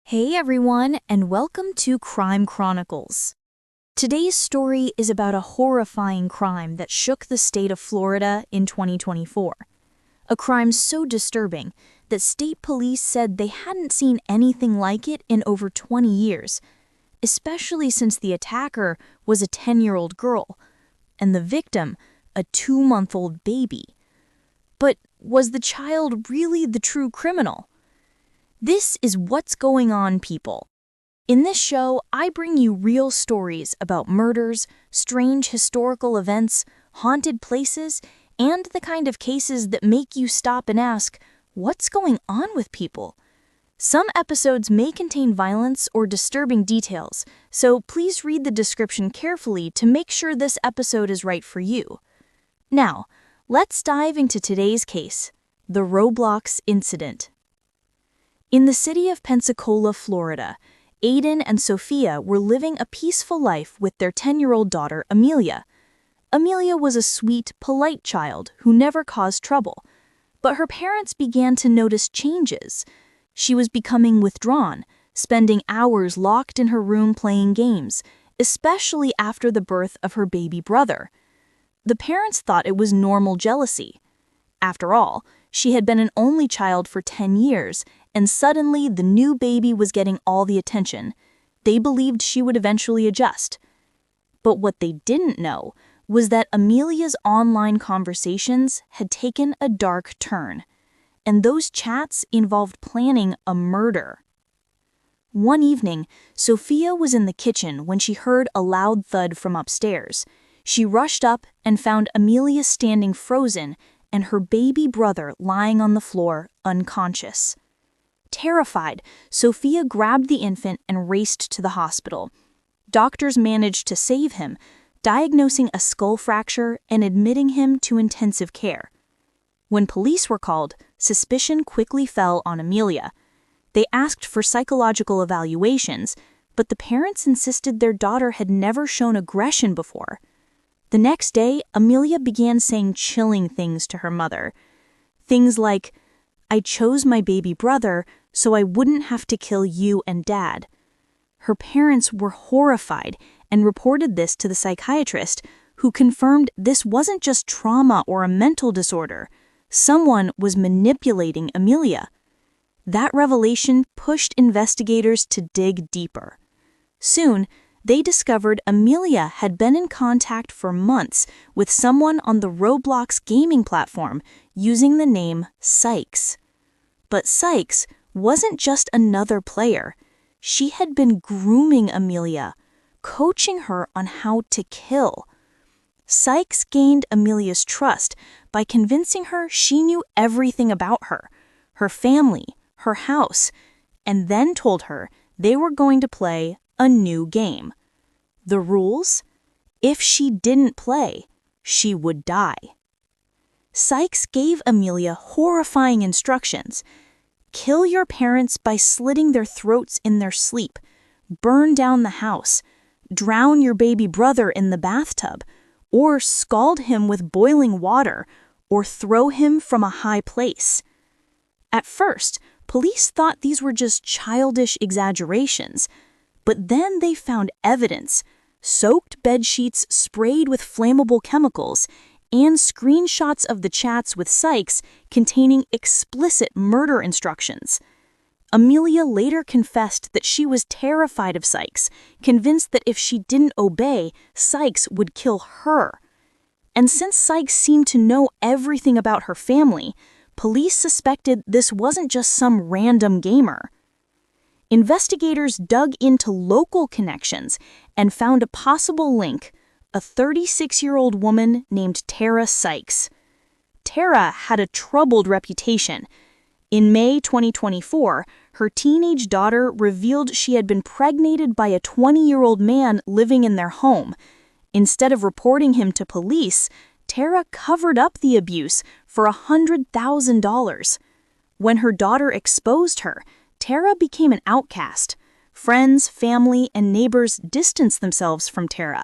Hey everyone, and welcome to Crime Chronicles. Today's story is about a horrifying crime that shook the state of Florida in 2024. A crime so disturbing that state police said they hadn't seen anything like it in over 20 years, especially since the attacker was a 10-year-old girl, and the victim, a 2-month-old baby. But was the child really the true criminal? This is What's Going On, people. In this show, I bring you real stories about murders, strange historical events, haunted places, and the kind of cases that make you stop and ask, what's going on with people? Some episodes may contain violence or disturbing details, so please read the description carefully to make sure this episode is right for you. Now, let's dive into today's case, the Roblox incident. In the city of Pensacola, Florida, Aiden and Sophia were living a peaceful life with their 10-year-old daughter, Amelia. Amelia was a sweet, polite child who never caused trouble, but her parents began to notice changes. She was becoming withdrawn, spending hours locked in her room playing games, especially after the birth of her baby brother. The parents thought it was normal jealousy. After all, she had been an only child for 10 years, and suddenly the new baby was getting all the attention. They believed she would eventually adjust. But what they didn't know was that Amelia's online conversations had taken a dark turn, and those chats involved planning a murder. One evening, Sophia was in the kitchen when she heard a loud thud from upstairs. She rushed up and found Amelia standing frozen and her baby brother lying on the floor, unconscious. Terrified, Sophia grabbed the infant and raced to the hospital. Doctors managed to save him, diagnosing a skull fracture and admitting him to intensive care. When police were called, suspicion quickly fell on Amelia. They asked for psychological evaluations, but the parents insisted their daughter had never shown aggression before. The next day, Amelia began saying chilling things to her mother. Things like, "I chose my baby brother so I wouldn't have to kill you and Dad." Her parents were horrified and reported this to the psychiatrist, who confirmed this wasn't just trauma or a mental disorder. Someone was manipulating Amelia. That revelation pushed investigators to dig deeper. Soon, they discovered Amelia had been in contact for months with someone on the Roblox gaming platform using the name Sykes. But Sykes wasn't just another player. She had been grooming Amelia, coaching her on how to kill. Sykes gained Amelia's trust by convincing her she knew everything about her family, her house, and then told her they were going to play a new game. The rules? If she didn't play, she would die. Sykes gave Amelia horrifying instructions. Kill your parents by slitting their throats in their sleep, burn down the house, drown your baby brother in the bathtub, or scald him with boiling water, or throw him from a high place. At first, police thought these were just childish exaggerations, but then they found evidence, soaked bedsheets sprayed with flammable chemicals, and screenshots of the chats with Sykes containing explicit murder instructions. Amelia later confessed that she was terrified of Sykes, convinced that if she didn't obey, Sykes would kill her. And since Sykes seemed to know everything about her family, police suspected this wasn't just some random gamer. Investigators dug into local connections and found a possible link: a 36-year-old woman named Tara Sykes. Tara had a troubled reputation. In May 2024, her teenage daughter revealed she had been pregnated by a 20-year-old man living in their home. Instead of reporting him to police, Tara covered up the abuse for $100,000. When her daughter exposed her, Tara became an outcast. Friends, family, and neighbors distanced themselves from Tara.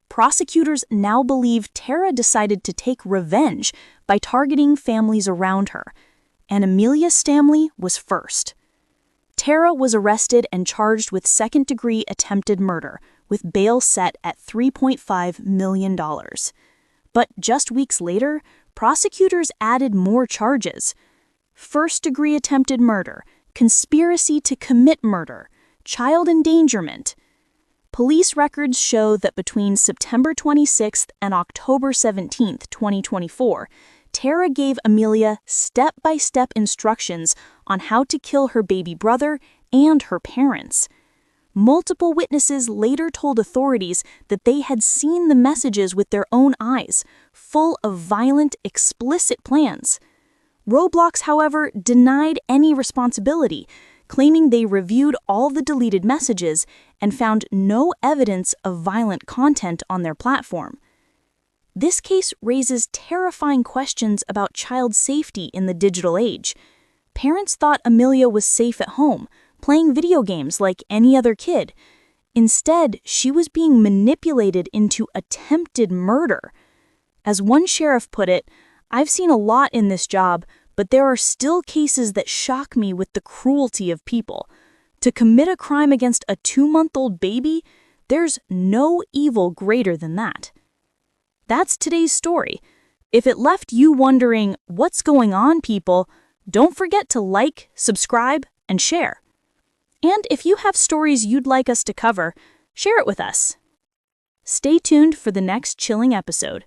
Prosecutors now believe Tara decided to take revenge by targeting families around her, and Amelia's family was first. Tara was arrested and charged with second-degree attempted murder, with bail set at $3.5 million. But just weeks later, prosecutors added more charges: first-degree attempted murder, conspiracy to commit murder, child endangerment. Police records show that between September 26th and October 17th, 2024, Tara gave Amelia step-by-step instructions on how to kill her baby brother and her parents. Multiple witnesses later told authorities that they had seen the messages with their own eyes, full of violent, explicit plans. Roblox, however, denied any responsibility, claiming they reviewed all the deleted messages and found no evidence of violent content on their platform. This case raises terrifying questions about child safety in the digital age. Parents thought Amelia was safe at home, playing video games like any other kid. Instead, she was being manipulated into attempted murder. As one sheriff put it, "I've seen a lot in this job, but there are still cases that shock me with the cruelty of people. To commit a crime against a 2-month-old baby, there's no evil greater than that." That's today's story. If it left you wondering, what's going on, people, don't forget to like, subscribe, and share. And if you have stories you'd like us to cover, share it with us. Stay tuned for the next chilling episode.